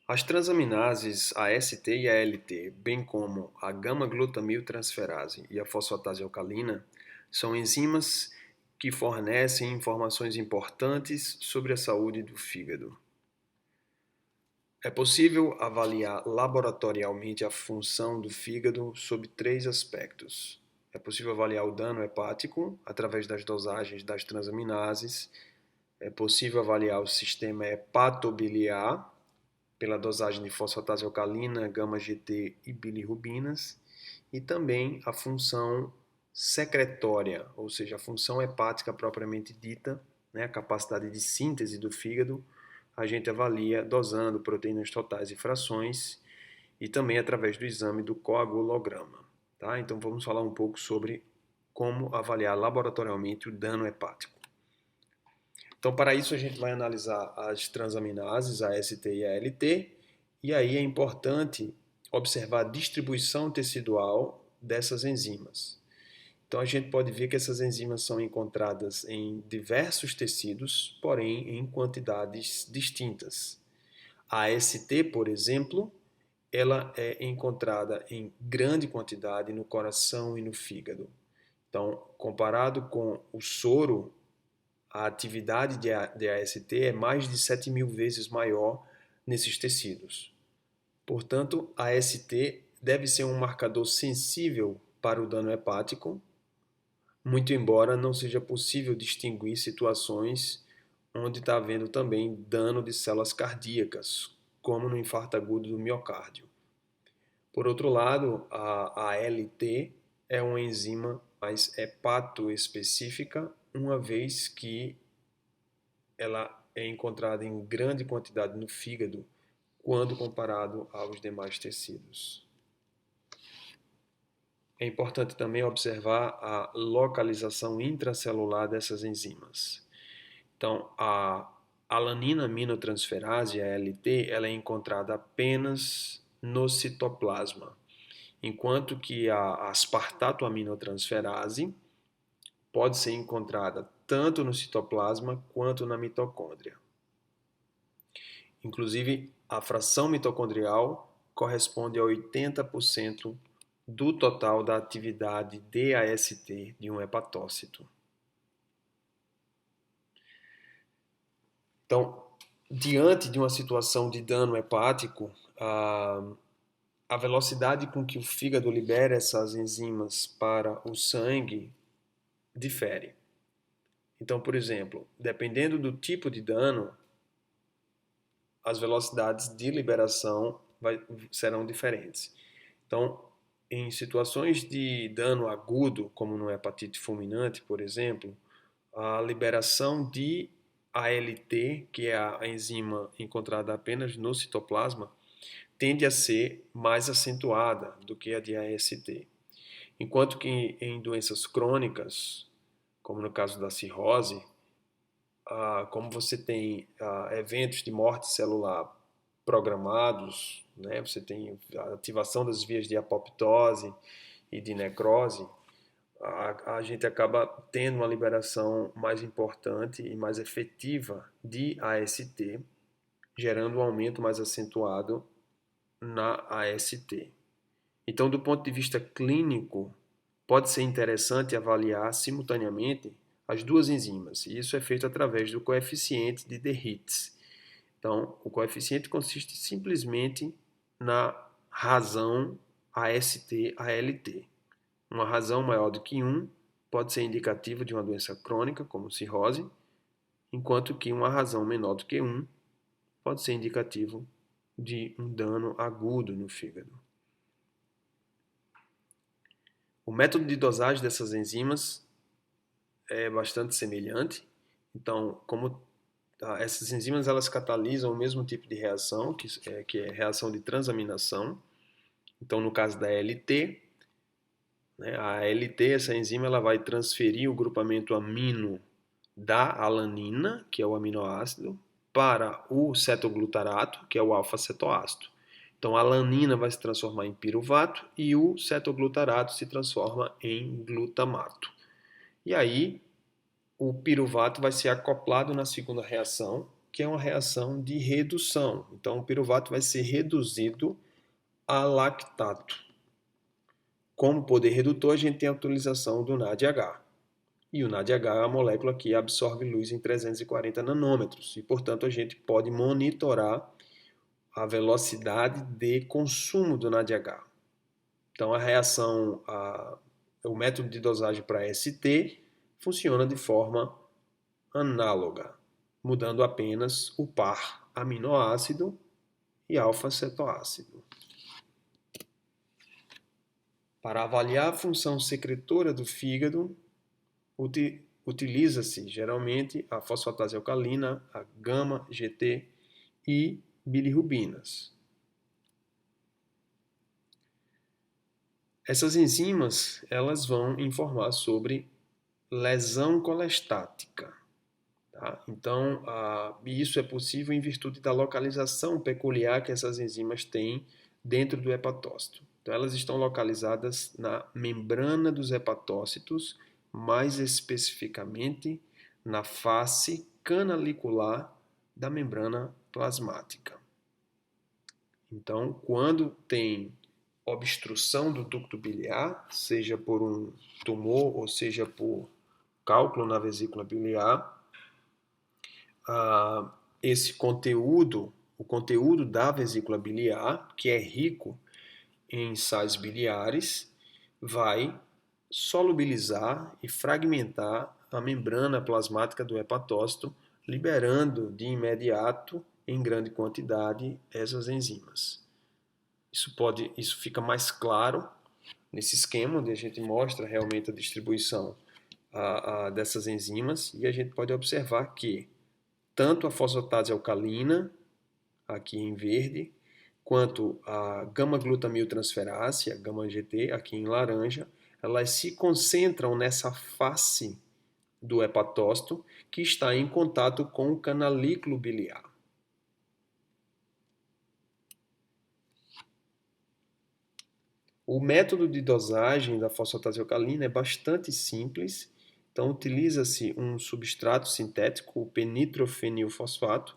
As transaminases AST e ALT, bem como a gama-glutamiltransferase e a fosfatase alcalina, são enzimas que fornecem informações importantes sobre a saúde do fígado. É possível avaliar laboratorialmente a função do fígado sob três aspectos. É possível avaliar o dano hepático através das dosagens das transaminases. É possível avaliar o sistema hepatobiliar pela dosagem de fosfatase alcalina, gama-GT e bilirrubinas, e também a função secretória, ou seja, a função hepática propriamente dita, né, a capacidade de síntese do fígado, a gente avalia dosando proteínas totais e frações e também através do exame do coagulograma. Tá? Então vamos falar um pouco sobre como avaliar laboratorialmente o dano hepático. Então, para isso, a gente vai analisar as transaminases, a AST e a ALT, e aí é importante observar a distribuição tecidual dessas enzimas. Então, a gente pode ver que essas enzimas são encontradas em diversos tecidos, porém em quantidades distintas. A AST, por exemplo, ela é encontrada em grande quantidade no coração e no fígado. Então, comparado com o soro, a atividade de AST é mais de 7.000 vezes maior nesses tecidos. Portanto, a AST deve ser um marcador sensível para o dano hepático, muito embora não seja possível distinguir situações onde está havendo também dano de células cardíacas, como no infarto agudo do miocárdio. Por outro lado, a ALT é uma enzima mais hepatoespecífica, uma vez que ela é encontrada em grande quantidade no fígado quando comparado aos demais tecidos. É importante também observar a localização intracelular dessas enzimas. Então, a alanina aminotransferase, a ALT, ela é encontrada apenas no citoplasma, enquanto que a aspartato aminotransferase pode ser encontrada tanto no citoplasma quanto na mitocôndria. Inclusive, a fração mitocondrial corresponde a 80% do total da atividade de AST de um hepatócito. Então, diante de uma situação de dano hepático, a velocidade com que o fígado libera essas enzimas para o sangue difere. Então, por exemplo, dependendo do tipo de dano, as velocidades de liberação serão diferentes. Então, em situações de dano agudo, como no hepatite fulminante, por exemplo, a liberação de ALT, que é a enzima encontrada apenas no citoplasma, tende a ser mais acentuada do que a de AST. Enquanto que em doenças crônicas, como no caso da cirrose, como você tem eventos de morte celular programados, né? Você tem a ativação das vias de apoptose e de necrose, a gente acaba tendo uma liberação mais importante e mais efetiva de AST, gerando um aumento mais acentuado na AST. Então, do ponto de vista clínico, pode ser interessante avaliar simultaneamente as duas enzimas, e isso é feito através do coeficiente de De Hits. Então, o coeficiente consiste simplesmente na razão AST-ALT. Uma razão maior do que 1 pode ser indicativa de uma doença crônica, como cirrose, enquanto que uma razão menor do que 1 pode ser indicativo de um dano agudo no fígado. O método de dosagem dessas enzimas é bastante semelhante. Então, como essas enzimas elas catalisam o mesmo tipo de reação, que é reação de transaminação. Então, no caso da ALT, né, a ALT, essa enzima, ela vai transferir o grupamento amino da alanina, que é o aminoácido, para o cetoglutarato, que é o alfa-cetoácido. Então, a alanina vai se transformar em piruvato e o cetoglutarato se transforma em glutamato. E aí, o piruvato vai ser acoplado na segunda reação que é uma reação de redução. Então, o piruvato vai ser reduzido a lactato. Como poder redutor, a gente tem a utilização do NADH. E o NADH é a molécula que absorve luz em 340 nanômetros. E, portanto, a gente pode monitorar a velocidade de consumo do NADH. Então, a reação, o método de dosagem para ST funciona de forma análoga, mudando apenas o par aminoácido e alfa-cetoácido. Para avaliar a função secretora do fígado, utiliza-se geralmente a fosfatase alcalina, a gama-GT e bilirrubinas. Essas enzimas, elas vão informar sobre lesão colestática. Tá? Então, isso é possível em virtude da localização peculiar que essas enzimas têm dentro do hepatócito. Então, elas estão localizadas na membrana dos hepatócitos, mais especificamente na face canalicular da membrana plasmática. Então, quando tem obstrução do ducto biliar, seja por um tumor ou seja por cálculo na vesícula biliar, esse conteúdo, o conteúdo da vesícula biliar, que é rico em sais biliares, vai solubilizar e fragmentar a membrana plasmática do hepatócito, liberando de imediato, em grande quantidade, essas enzimas. Isso fica mais claro nesse esquema, onde a gente mostra realmente a distribuição dessas enzimas, e a gente pode observar que tanto a fosfatase alcalina, aqui em verde, quanto a gama-glutamiltransferase, a gama-GT, aqui em laranja, elas se concentram nessa face do hepatócito que está em contato com o canalículo biliar. O método de dosagem da fosfatase alcalina é bastante simples. Então, utiliza-se um substrato sintético, o penitrofenilfosfato,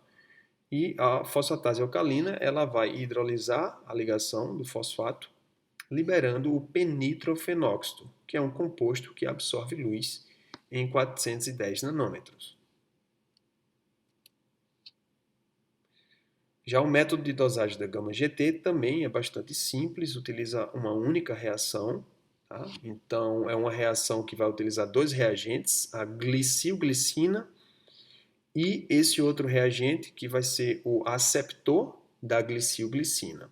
e a fosfatase alcalina ela vai hidrolisar a ligação do fosfato, liberando o penitrofenóxido, que é um composto que absorve luz em 410 nanômetros. Já o método de dosagem da gama-GT também é bastante simples, utiliza uma única reação. Tá? Então, é uma reação que vai utilizar dois reagentes, a glicilglicina e esse outro reagente que vai ser o aceptor da glicilglicina.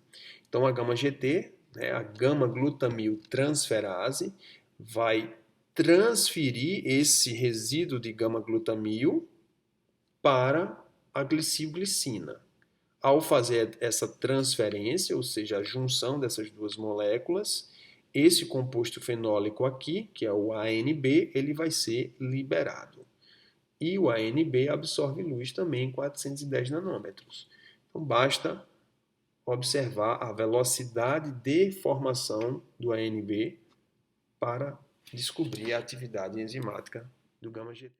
Então, a gama-GT, a gama-glutamiltransferase, vai transferir esse resíduo de gama-glutamil para a glicilglicina. Ao fazer essa transferência, ou seja, a junção dessas duas moléculas, esse composto fenólico aqui, que é o ANB, ele vai ser liberado. E o ANB absorve luz também em 410 nanômetros. Então, basta observar a velocidade de formação do ANB para descobrir a atividade enzimática do gama-GT.